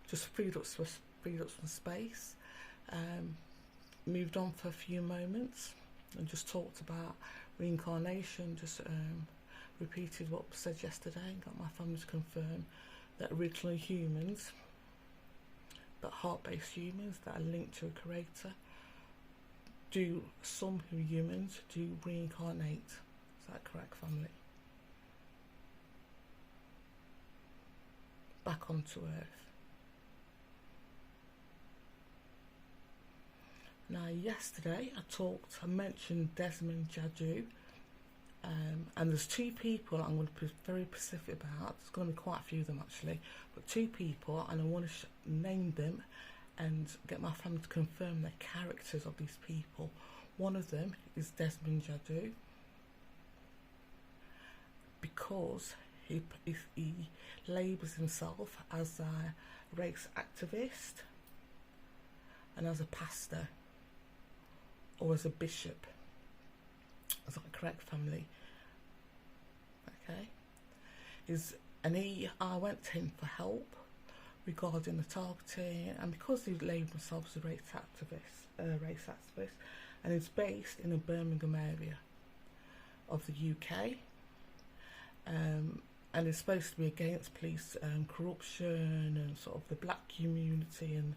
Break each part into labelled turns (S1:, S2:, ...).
S1: just freed up some space, moved on for a few moments and just talked about reincarnation, just repeated what was said yesterday and got my family to confirm that original humans, that heart-based humans that are linked to a creator, some humans do reincarnate. Is that correct, family? Back onto Earth. Now, yesterday I mentioned Desmond Jaddoo, and there's two people I'm going to be very specific about. There's going to be quite a few of them actually, but two people, and I want to name them and get my family to confirm the characters of these people. One of them is Desmond Jaddoo, because he labels himself as a race activist and as a pastor or as a bishop. Is that correct, family? Okay. I went to him for help regarding the targeting, and because he labelled himself as a race activist, and he's based in the Birmingham area of the UK, and is supposed to be against police corruption and sort of the black community and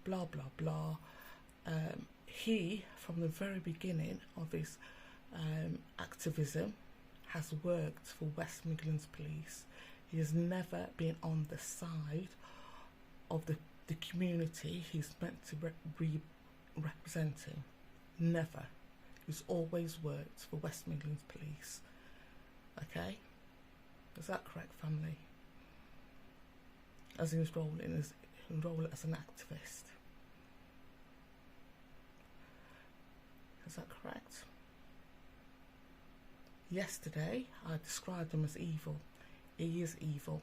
S1: blah blah blah. He, from the very beginning of his activism, has worked for West Midlands Police. He has never been on the side of the community he's meant to be representing. Never. He's always worked for West Midlands Police. Okay? Is that correct, family? As he was enrolled as an activist. Is that correct? Yesterday, I described him as evil. He is evil.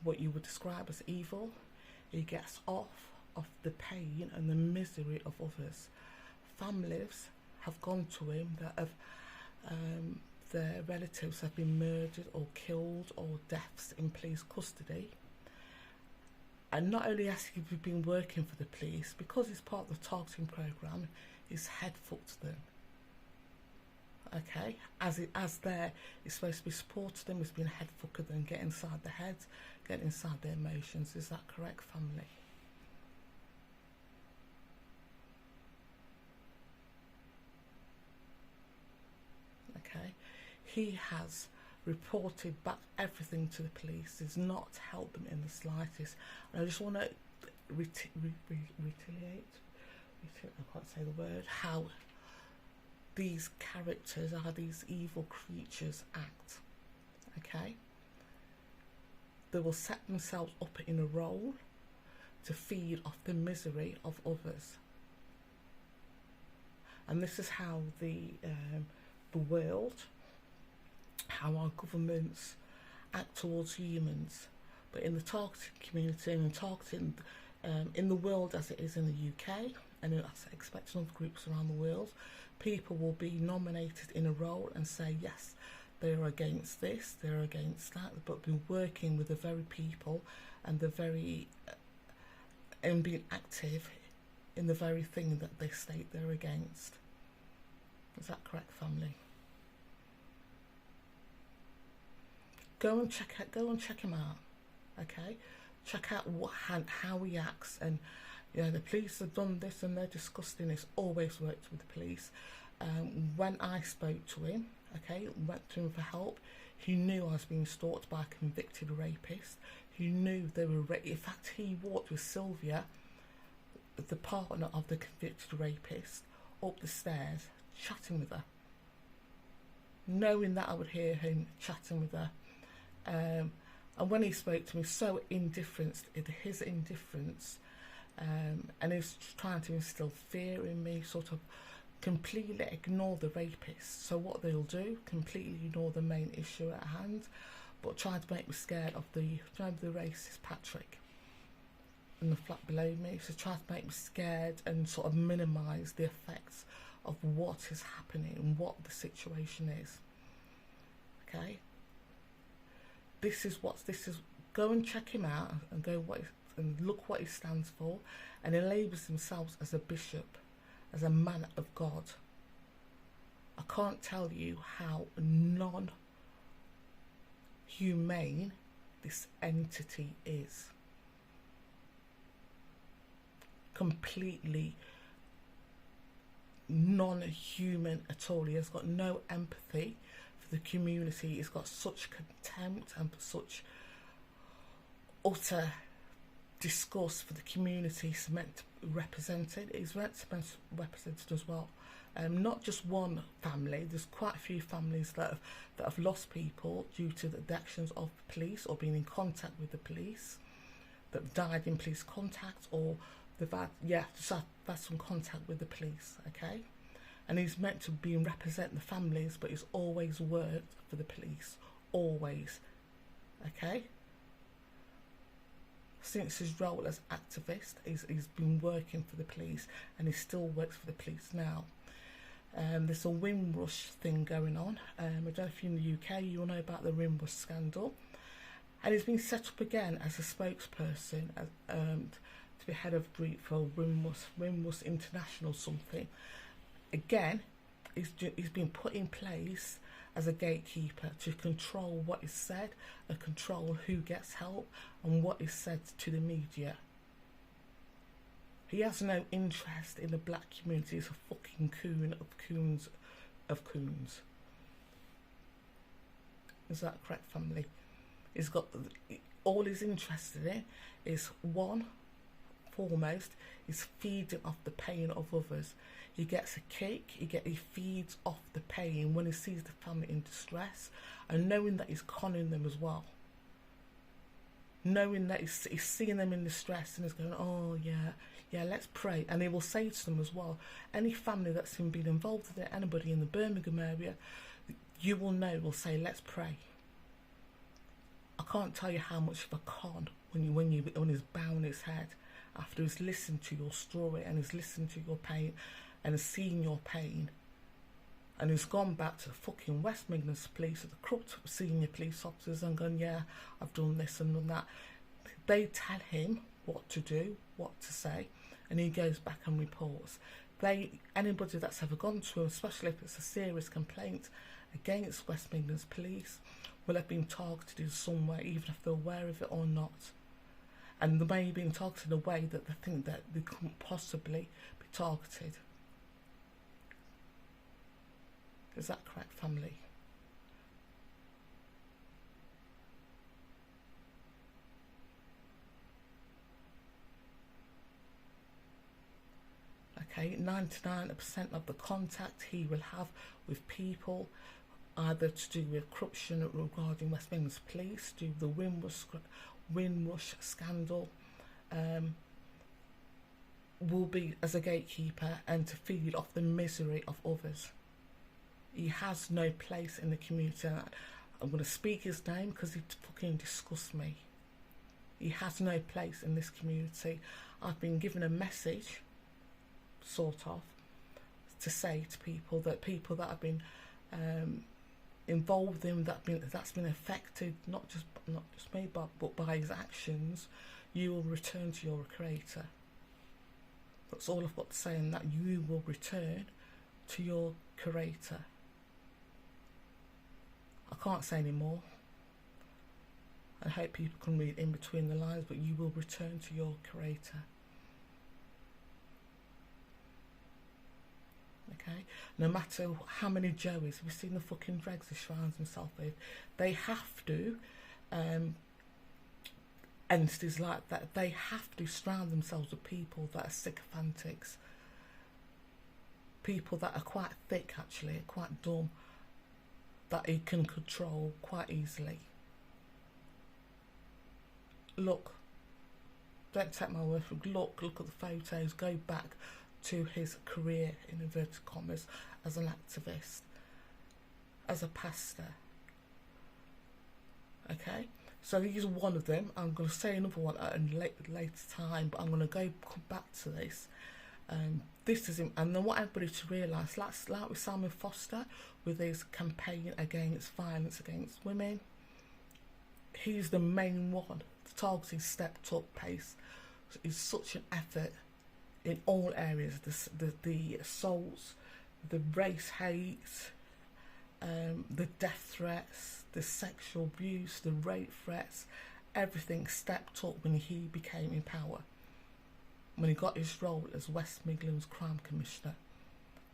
S1: What you would describe as evil, he gets off of the pain and the misery of others. Families have gone to him that have their relatives have been murdered or killed or deaths in police custody. And not only has he been working for the police, because he's part of the targeting programme, he's head-fucked them. Okay, as there, he's supposed to be supporting them, he's been a head-fucker them, get inside their heads, get inside their emotions. Is that correct, family? Okay, he has reported back everything to the police. He's not helped them in the slightest. And I just want to retaliate. I can't say the word. How these characters, how these evil creatures act. Okay, they will set themselves up in a role to feed off the misery of others. And this is how the world, how our governments act towards humans. But in the targeting community and targeting in the world as it is in the UK, and I expect in other groups around the world, people will be nominated in a role and say, yes, they're against this, they're against that, but be working with the very people and the very and being active in the very thing that they state they're against. Is that correct, family? Go and check him out. Okay, check out how he acts, and you know, the police have done this and they're disgusting. It's always worked with the police. When I spoke to him, okay, went to him for help, he knew I was being stalked by a convicted rapist. He knew they were in fact, he walked with Sylvia, the partner of the convicted rapist, up the stairs, chatting with her, knowing that I would hear him chatting with her. And when he spoke to me, so his indifference, and he's trying to instill fear in me, sort of completely ignore the rapist. So what they'll do, completely ignore the main issue at hand, but try to make me scared of the racist Patrick in the flat below me. So try to make me scared and sort of minimise the effects of what is happening and what the situation is. Okay, this is go and check him out and go and look what he stands for, and he labels himself as a bishop, as a man of God. I can't tell you how non-humane this entity is. Completely non-human at all. He has got no empathy for the community. He's got such contempt and such utter disgust for the community he's meant to be represented. He's meant to be represented as well. Not just one family. There's quite a few families that have lost people due to the actions of the police, or being in contact with the police, that have died in police contact, or they've had some contact with the police. Okay, and he's meant to be and represent the families, but he's always worked for the police, always. Okay, since his role as activist, he's been working for the police, and he still works for the police now. There's a Windrush thing going on. I don't know if you're in the UK, you'll know about the Windrush scandal. And he's been set up again as a spokesperson to be head of group for Windrush International something. Again, he's been put in place as a gatekeeper to control what is said and control who gets help and what is said to the media. He has no interest in the black community. He's a fucking coon of coons of coons. Is that correct, family? He's got all he's interested in is foremost is feeding off the pain of others. He gets a kick, he feeds off the pain when he sees the family in distress, and knowing that he's conning them as well. Knowing that he's seeing them in distress, and he's going, oh yeah, let's pray. And he will say to them as well, any family that's been involved with it, anybody in the Birmingham area, you will know, will say, let's pray. I can't tell you how much of a con when he's bowing his head after he's listened to your story and he's listened to your pain and has seen your pain, and he's gone back to the fucking West Midlands police, or the corrupt senior police officers, and gone, yeah, I've done this and done that. They tell him what to do, what to say, and he goes back and reports. Anybody that's ever gone to him, especially if it's a serious complaint against West Midlands police, will have been targeted in some way, even if they're aware of it or not. And they may have been targeted in a way that they think that they couldn't possibly be targeted. Is that correct, family? Okay, 99% of the contact he will have with people, either to do with corruption regarding West Midlands police, to do with the Windrush scandal, will be as a gatekeeper and to feed off the misery of others. He has no place in the community. I'm going to speak his name because he fucking disgusts me. He has no place in this community. I've been given a message, sort of, to say to people that have been involved in that's been affected, not just me, but by his actions, you will return to your Creator. That's all I've got to say, and that you will return to your Creator. I can't say any more. I hope people can read in between the lines, but you will return to your Creator. Okay? No matter how many Joeys, have you seen the fucking dregs he surrounds himself with? They have to, entities like that, they have to surround themselves with people that are sycophantics. People that are quite thick, actually, quite dumb, that he can control quite easily. Look, don't take my word for it. Look at the photos. Go back to his career, in inverted commas, as an activist, as a pastor. Okay, so he's one of them. I'm going to say another one at a later time, but I'm going to come back to this. This is him, and I want everybody to realise, like with Simon Foster, with his campaign against violence against women, he's the main one targeting stepped up pace. It's such an effort in all areas. The assaults, the race hate, the death threats, the sexual abuse, the rape threats, everything stepped up when he became in power. When he got his role as West Midlands Crime Commissioner,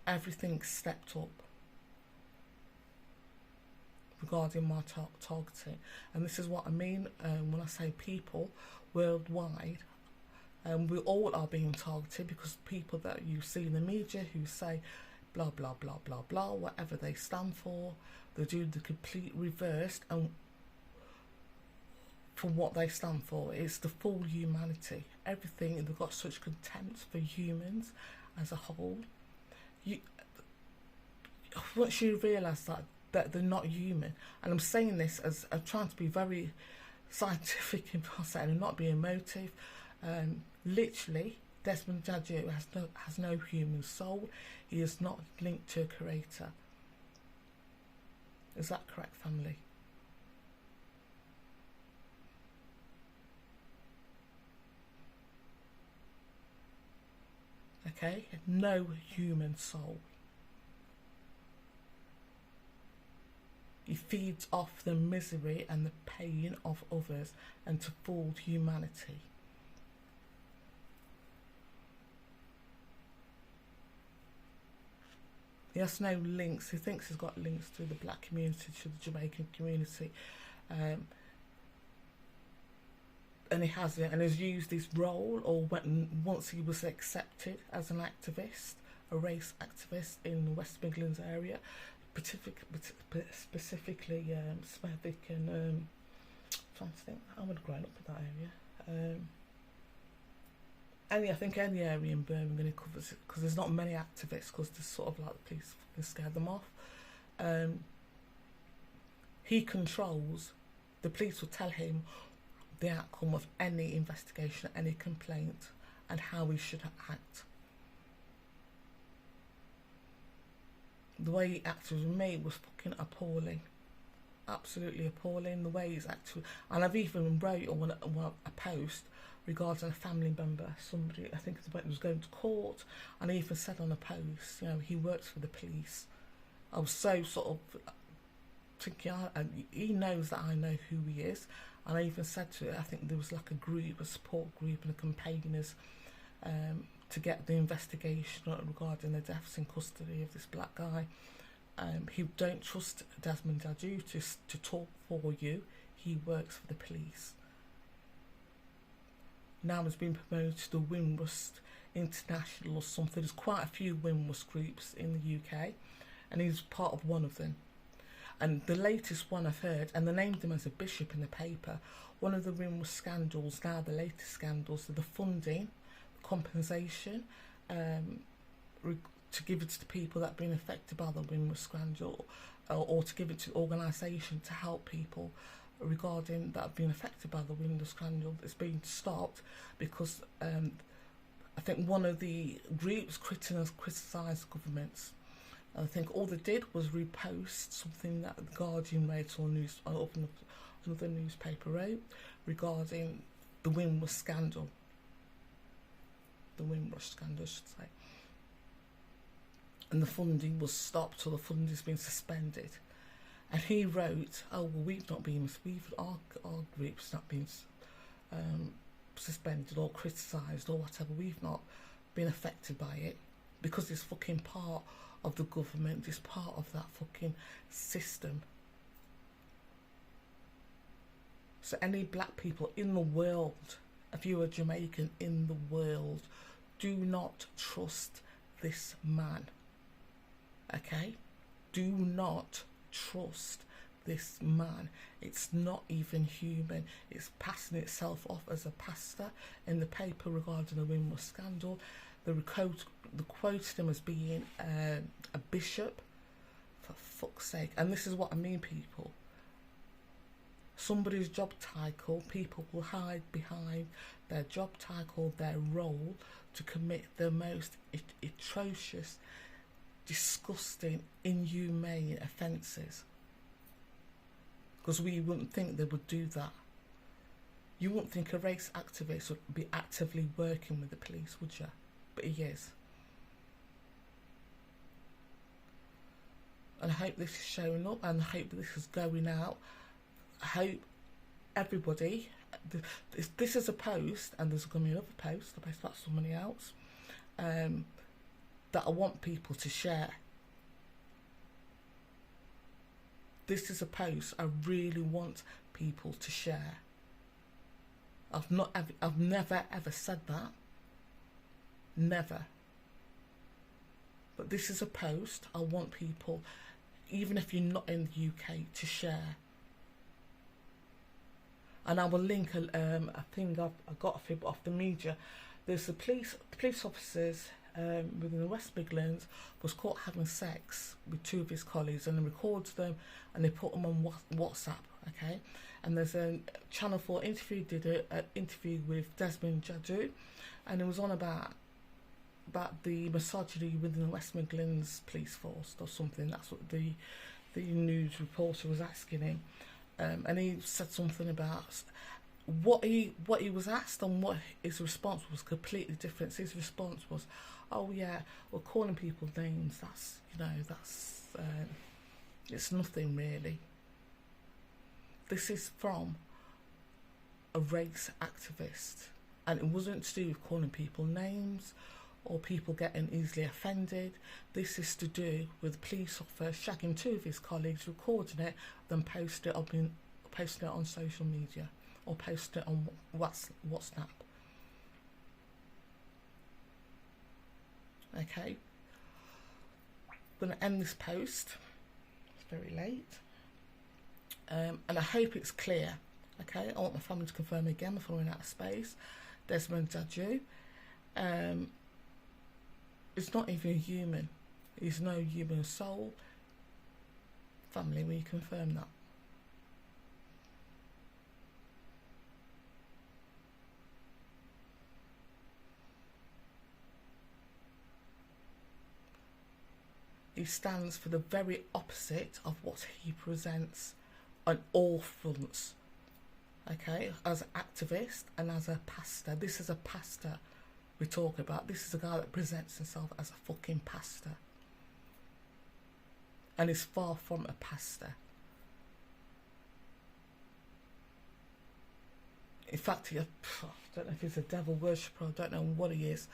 S1: everything stepped up regarding my targeting. And this is what I mean when I say people worldwide. We all are being targeted, because people that you see in the media who say blah blah blah blah blah, whatever they stand for, they do the complete reverse, and for what they stand for, it's the full humanity, everything. They've got such contempt for humans as a whole. Once you realise that they're not human, and I'm saying this as I'm trying to be very scientific in process and not be emotive. Literally, Desmond Jaddoo has no human soul. He is not linked to a creator. Is that correct, family? Okay, no human soul. He feeds off the misery and the pain of others and to fool humanity. He has no links. He thinks he's got links to the black community, to the Jamaican community. And he hasn't, and has used his role, or once he was accepted as an activist, a race activist in the West Midlands area, specifically Smethwick and I'm trying to think, I would have grown up in that area. I think any area in Birmingham it covers it, because there's not many activists, because there's sort of like the police fucking scare them off. He controls, the police will tell him the outcome of any investigation, any complaint, and how he should act. The way he acted with me was fucking appalling. Absolutely appalling. The way he's acted. And I've even wrote on a post regarding a family member, somebody, I think it was going to court, and I even said on a post, you know, he works for the police. I was so sort of thinking, he knows that I know who he is, and I even said to it, I think there was like a group, a support group and a campaigners to get the investigation regarding the deaths in custody of this black guy. He don't trust Desmond Jaddoo to talk for you. He works for the police. Now he's been promoted to the Windrust International or something. There's quite a few Windrust groups in the UK, and he's part of one of them. And the latest one I've heard, and they named him as a bishop in the paper, one of the Windrust scandals, now the latest scandals, are the funding, compensation, to give it to the people that have been affected by the Windrust scandal, or to give it to organisations to help people regarding that have been affected by the Windrust scandal. It's been stopped because I think one of the groups criticised governments. I think all they did was repost something that the Guardian wrote, or another newspaper wrote, regarding the Windrust scandal. The Windrust scandal, I should say. And the funding was stopped, or the funding's been suspended. And he wrote, "Oh well, our group's not been suspended or criticised or whatever. We've not been affected by it because it's fucking part of the government. It's part of that fucking system." So any black people in the world, if you're a Jamaican in the world, do not trust this man. Okay? Do not trust this man. It's not even human. It's passing itself off as a pastor in the paper regarding the Windrust scandal. They quoted him as being a bishop. For fuck's sake. And this is what I mean, people. Somebody's job title, people will hide behind their job title, their role, to commit the most atrocious, disgusting, inhumane offences. Because we wouldn't think they would do that. You wouldn't think a race activist would be actively working with the police, would you? But he is. And I hope this is showing up, and I hope this is going out. I hope everybody, this is a post, and there's going to be another post, I post about somebody else, that I want people to share. This is a post I really want people to share. I've never ever said that. Never. But this is a post I want people, even if you're not in the UK, to share. And I will link a thing I got off the media. There's the police officers within the West Midlands was caught having sex with 2 of his colleagues, and they records them and they put them on WhatsApp, okay? And there's a Channel 4 interview, did an interview with Desmond Jaddoo, and it was on about the misogyny within the West Midlands police force or something. That's what the news reporter was asking him. And he said something about what he was asked, and what his response was completely different. So his response was, "Oh yeah, well, calling people names, that's it's nothing really. This is from a race activist, and it wasn't to do with calling people names or people getting easily offended. This is to do with police officer shagging 2 of his colleagues, recording it, then posting it on social media or posting it on WhatsApp. Okay, I'm going to end this post. It's very late. And I hope it's clear. Okay, I want my family to confirm again before we're out of space. Desmond Jaddoo. It's not even human. He's no human soul. Family, will you confirm that? He stands for the very opposite of what he presents on all fronts. Okay, as an activist and as a pastor. This is a pastor we talk about. This is a guy that presents himself as a fucking pastor, and is far from a pastor. In fact, I don't know if he's a devil worshipper, I don't know what he is,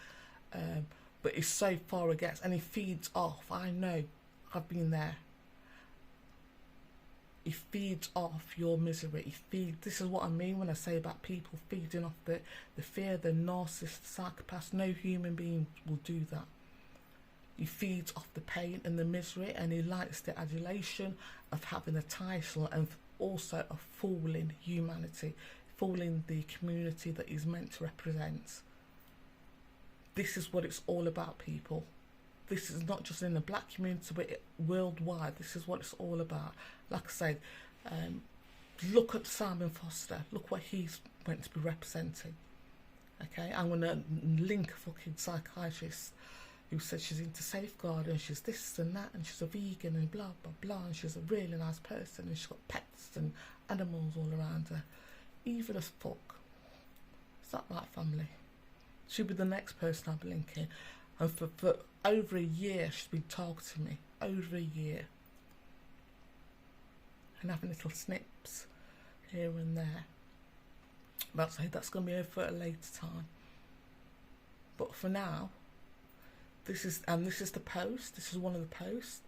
S1: but he's so far against, and he feeds off. I know, I've been there. He feeds off your misery. This is what I mean when I say about people feeding off the fear, the narcissist, psychopath. No human being will do that. He feeds off the pain and the misery, and he likes the adulation of having a title, and also of fooling humanity, fooling the community that he's meant to represent. This is what it's all about, people. This is not just in the black community, but worldwide. This is what it's all about. Like I said, look at Simon Foster. Look what he's meant to be representing. Okay, I'm going to link a fucking psychiatrist who said she's into safeguarding, she's this and that, and she's a vegan and blah, blah, blah, and she's a really nice person, and she's got pets and animals all around her. Evil as fuck. Is that right, family? She'll be the next person I'll be linking. And for over a year, she's been targeting me. Over a year. And having little snips here and there. But that's going to be over at a later time. But for now, this is the post. This is one of the posts.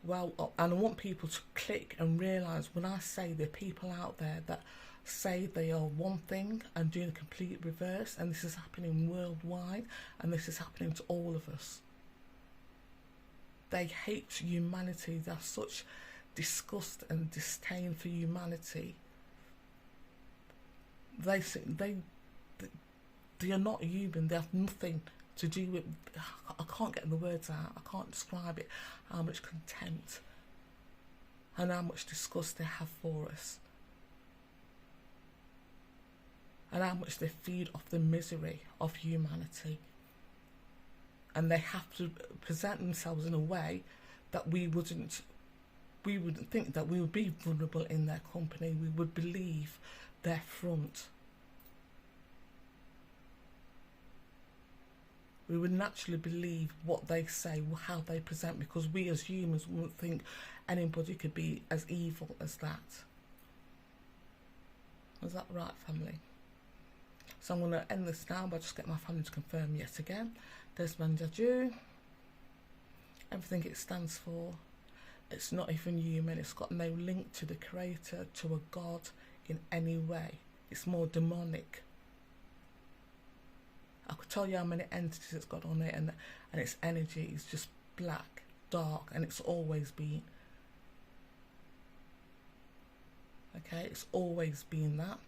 S1: Well, and I want people to click and realise when I say there are people out there that say they are one thing and doing a complete reverse, and this is happening worldwide, and this is happening to all of us. They hate humanity. They have such disgust and disdain for humanity. They are not human. They have nothing to do with. I can't get the words out. I can't describe it. How much contempt and how much disgust they have for us. And how much they feed off the misery of humanity. And they have to present themselves in a way that we wouldn't think that we would be vulnerable in their company. We would believe their front. We would naturally believe what they say, how they present, because we as humans wouldn't think anybody could be as evil as that. Is that right, family? So I'm going to end this now by just getting my family to confirm yet again. Desmond Jaddoo, everything it stands for, it's not even human. It's got no link to the creator, to a god in any way. It's more demonic. I could tell you how many entities it's got on it, and its energy is just black, dark, and it's always been. Okay, it's always been that.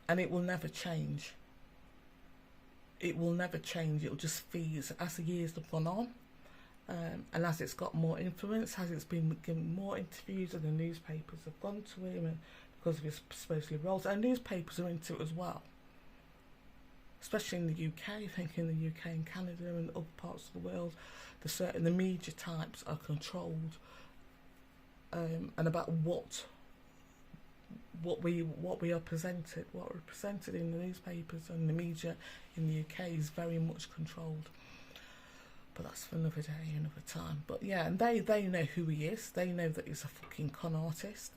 S1: And it will never change. It will never change. It will just feed as the years have gone on. And as it's got more influence, as it's been given more interviews, and the newspapers have gone to him, and because of his supposedly roles, and newspapers are into it as well. Especially in the UK, I think in the UK and Canada and other parts of the world, the media types are controlled, and about what we are presented, what we're presented in the newspapers and the media in the UK is very much controlled. But that's for another day, another time. But yeah, and they know who he is. They know that he's a fucking con artist.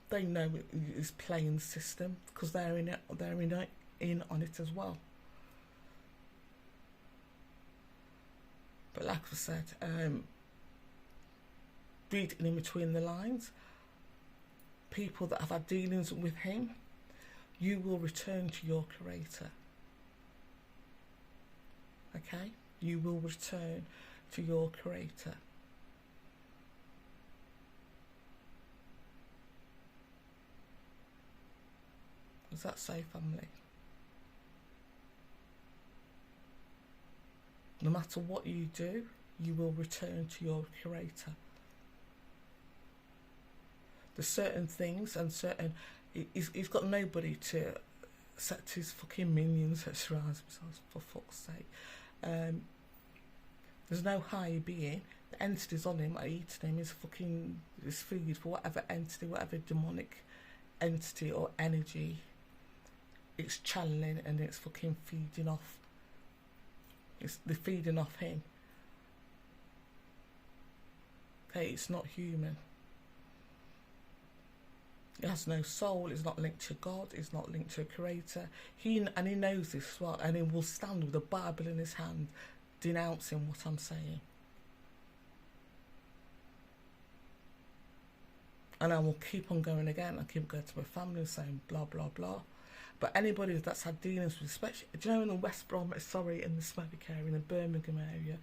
S1: They know he's playing the system because they're in on it as well. But like I said, reading in between the lines, people that have had dealings with him, you will return to your creator. Okay? You will return to your creator. Does that say, family? No matter what you do, you will return to your creator. There's certain things and certain... He's got nobody to set his fucking minions that surrounds themselves, for fuck's sake. There's no higher being. The entities on him are eating him. Is food for whatever entity, whatever demonic entity or energy it's channeling, and it's fucking feeding off. They're feeding off him. Okay, it's not human. It has no soul. It's not linked to God. It's not linked to a creator. He knows this as well, and he will stand with the Bible in his hand, denouncing what I'm saying. And I will keep on going again. I keep going to my family and saying blah blah blah. But anybody that's had dealings with, especially, do you know, in the West Bromwich, in the Smoke area, in the Birmingham area,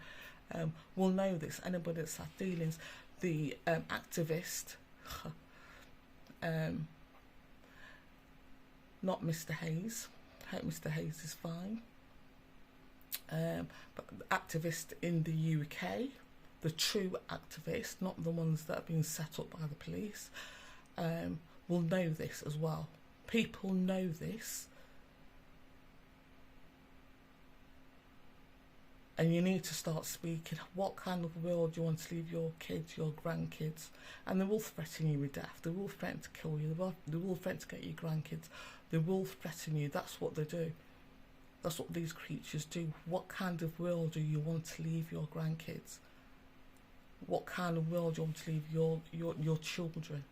S1: will know this. Anybody that's had dealings, the activist, not Mr. Hayes. I hope Mr. Hayes is fine. But the activist in the UK, the true activists, not the ones that have been set up by the police, will know this as well. People know this. And you need to start speaking. What kind of world do you want to leave your kids, your grandkids? And they will threaten you with death. They will threaten to kill you. They will threaten to get your grandkids. They will threaten you. That's what they do. That's what these creatures do. What kind of world do you want to leave your grandkids? What kind of world do you want to leave your children?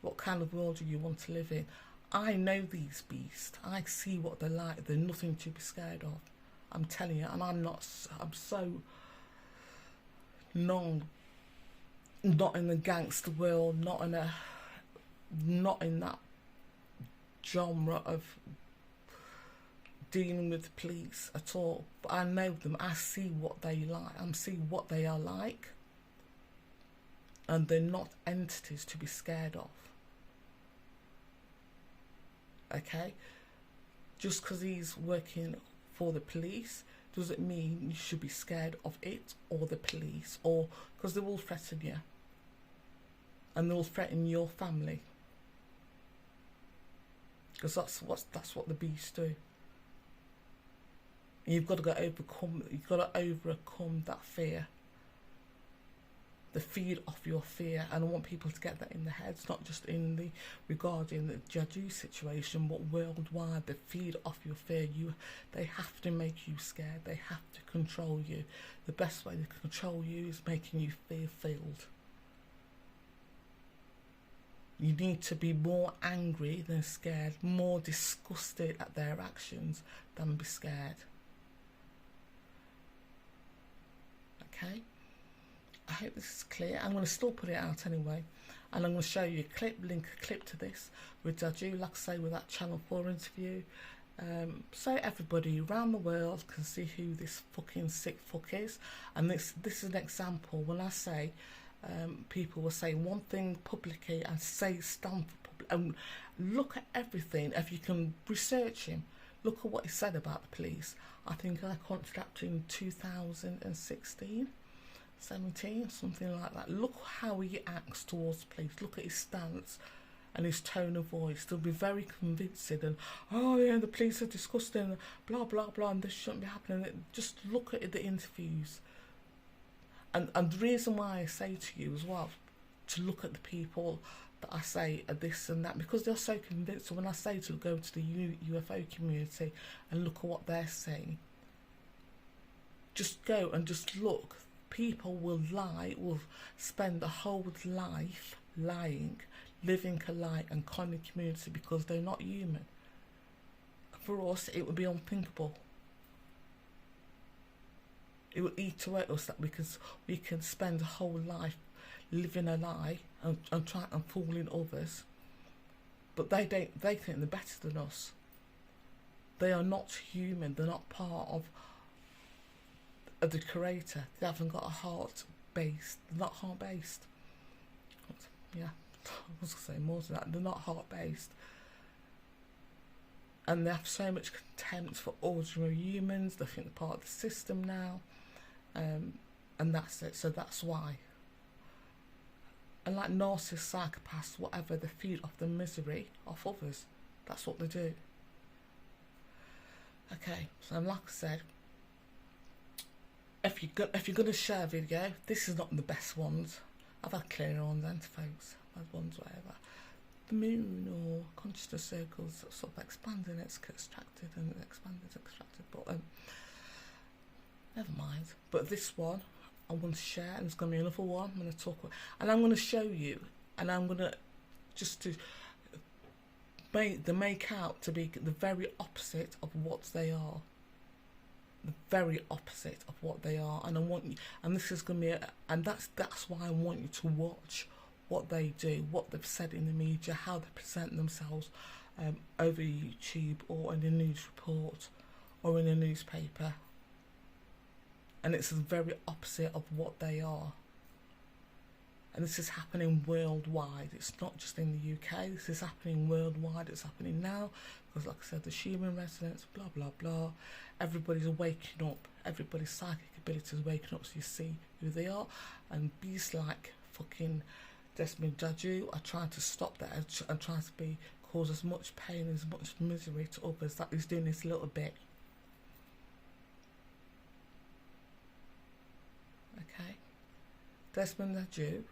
S1: What kind of world do you want to live in? I know these beasts. I see what they're like. They're nothing to be scared of. I'm telling you, and I'm so not in the gangster world, not in that genre of dealing with the police at all. But I know them. I see what they like. I see what they are like, and they're not entities to be scared of. Okay, just because he's working for the police doesn't mean you should be scared of it or the police, or because they will threaten you and they'll threaten your family, because that's what the beasts do. You've got to overcome that fear. the feed off your fear, and I want people to get that in their heads, not just in the regarding the Jaddoo situation, but worldwide. The feed off your fear. They have to make you scared. They have to control you. The best way to control you is making you fear-filled. You need to be more angry than scared, more disgusted at their actions than be scared. Okay? I hope this is clear. I'm going to still put it out anyway, and I'm going to show you a link a clip to this with Jaddoo, like I say, with that Channel 4 interview, so everybody around the world can see who this fucking sick fuck is. And this is an example. When I say people will say one thing publicly and say stand for public, and look at everything. If you can research him, look at what he said about the police. I think I contacted in 2016. 17, something like that. Look how he acts towards the police. Look at his stance and his tone of voice. They'll be very convincing and, oh yeah, the police are disgusting, blah blah blah, and this shouldn't be happening. Just look at the interviews. And the reason why I say to you as well, to look at the people that I say are this and that, because they're so convinced. So when I say to go to the UFO community and look at what they're saying, just go and just look. People will lie, will spend the whole life lying, living a lie and conning the community because they're not human. For us, it would be unthinkable. It would eat away at us that we can spend a whole life living a lie and trying and fooling others. But they think they're better than us. They are not human. They're not part of the creator. They haven't got a heart based. They're not heart based. Yeah, I was going to say more than that. They're not heart based. And they have so much contempt for ordinary humans. They think they're part of the system now. And that's it. So that's why. And like narcissists, psychopaths, whatever, they feed off the misery of others. That's what they do. Okay, so like I said, if you're going to share a video, this is not the best ones. I've had clearer ones, and folks. I've had ones whatever. The moon or consciousness circles sort of expanding, it's extracted and expanded, extracted. But never mind. But this one I want to share, and there's going to be another one I'm going to talk about, and I'm going to show you, and I'm going to just to make out to be the very opposite of what they are. The very opposite of what they are, and I want you, and this is going to be, and that's why I want you to watch what they do, what they've said in the media, how they present themselves over YouTube or in a news report or in a newspaper, and it's the very opposite of what they are. And this is happening worldwide. It's not just in the UK. This is happening worldwide. It's happening now because, like I said, the human residents, blah blah blah. Everybody's waking up. Everybody's psychic ability is waking up, so you see who they are. And beasts like fucking Desmond Jaddoo are trying to stop that and trying to cause as much pain, as much misery to others that he's doing this little bit. Okay, Desmond Jaddoo.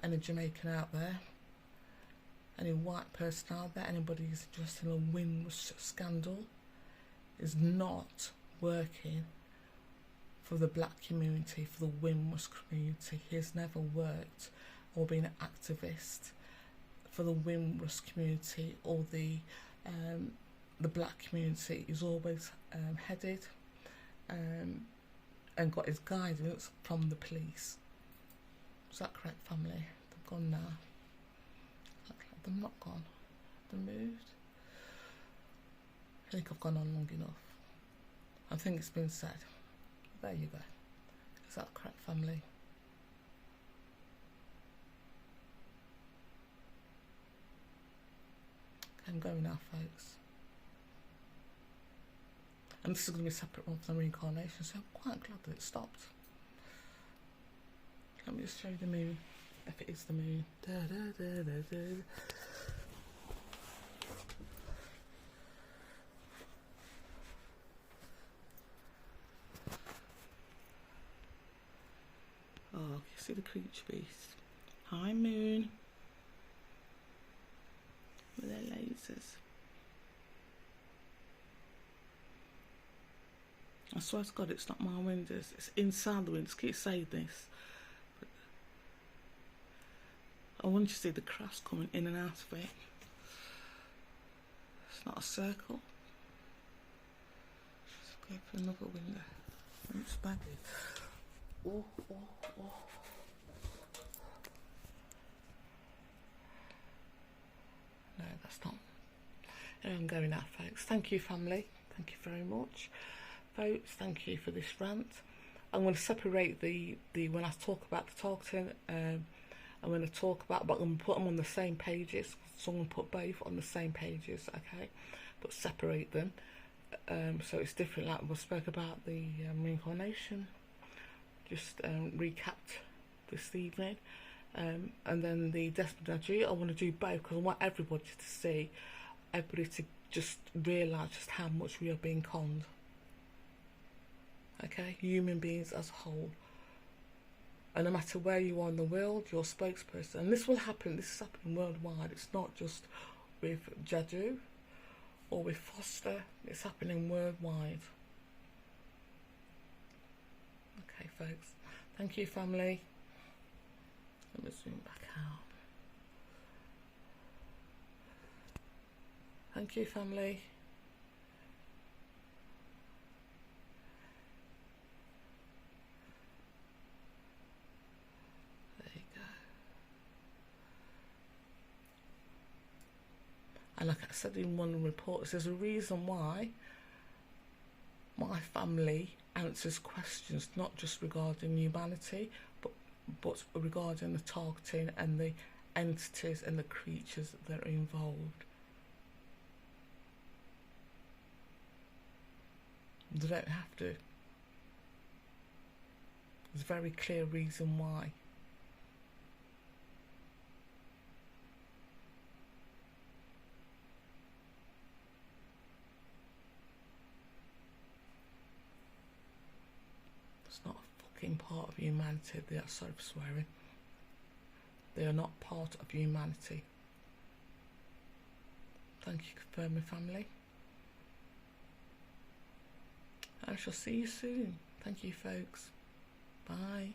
S1: Any Jamaican out there, any white person out there, anybody who's interested in a Windrush scandal, is not working for the black community, for the Windrush community. He has never worked or been an activist for the Windrush community or the black community. He's always headed and got his guidance from the police. Is that correct, family? They've gone now. They're not gone. They've moved. I think I've gone on long enough. I think it's been said. There you go. Is that correct, family? I'm going now, folks. And this is going to be a separate one from the reincarnation, so I'm quite glad that it stopped. Let me just show you the moon, if it is the moon. Da, da, da, da, da. Oh, see the creature beast. Hi Moon. With their lasers. I swear to God, it's not my windows. It's inside the windows. Keep saying this. But I want you to see the cracks coming in and out of it. It's not a circle. Let's go for another window. Oops, baggy. Oh, oh, oh. No, that's not. Here I'm going now, folks. Thank you, family. Thank you very much. Folks, thank you for this rant. I'm going to separate the when I talk about the targeting, I'm going to talk about, but I'm going to put them on the same pages. So I'm going to put both on the same pages, okay? But separate them. So it's different, like we spoke about the reincarnation. Just recapped this evening. And then the Desmond Jaddoo, I want to do both because I want everybody to see, everybody to just realise just how much we are being conned. Okay, human beings as a whole. And no matter where you are in the world, you're a spokesperson. And this will happen, this is happening worldwide. It's not just with Jaddoo or with Foster, it's happening worldwide. Okay, folks. Thank you, family. Let me zoom back out. Thank you, family. There you go. And like I said in one of the reports, there's a reason why my family answers questions not just regarding humanity, but regarding the targeting and the entities and the creatures that are involved. They don't have to. There's a very clear reason why. It's not a fucking part of humanity. They are, sorry for swearing. They are not part of humanity. Thank you, confirming family. I shall see you soon. Thank you, folks. Bye.